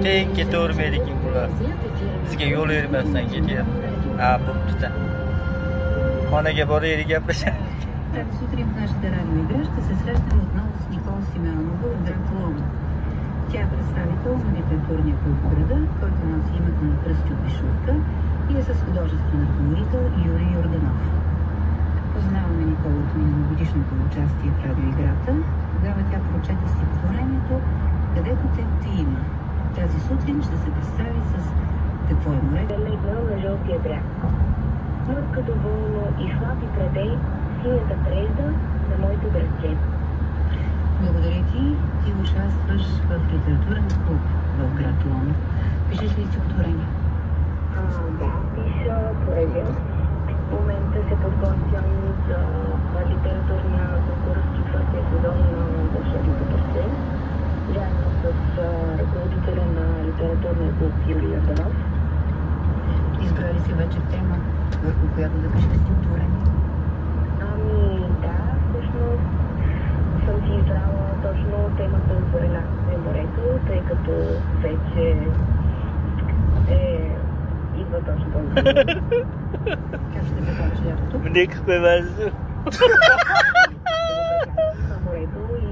Tek ketavermaydi ekan bular. Bizga yo'l bermasdan ketyapti. Ha, bo'pti-da. Xonaga boraylik gaplashamiz. Тази сутрин в нашата радиоигра ще се срещнем отново с Никол Симеонова от град Лом. Тя е представител на литературния клуб в града, който носи името на Кръстю Бишурка и е с художествен ръководител Юрий Йорданов. Познаваме Никол от миналогодишното участие в радиоиграта. Тогава тя прочете стихотворението "Където те има". Тази сутрин ще се представи с "Какво е море?" Легнал на жълтия бряг. Мръдка доволно и слаб и предей синята прежда на моите дръжче. Благодаря ти. Ти участваш в литературен клуб в град Лом. Пишеш ли стихотворения? Да, пиша поезия. В момента се подготвям за литературния конкурс четвъртия сезон на Вълшебното пръсте. Заедно с ръководителя на литературния клуб Юрий Йорданов. Избрали си вече тема, върху която да пишеш стихотворение? Да, всъщност съм си избрала точно темата за Зорелята и морето, тъй като вече идва точно този. Как ще прекараш лятото? Никаква важно. На морето и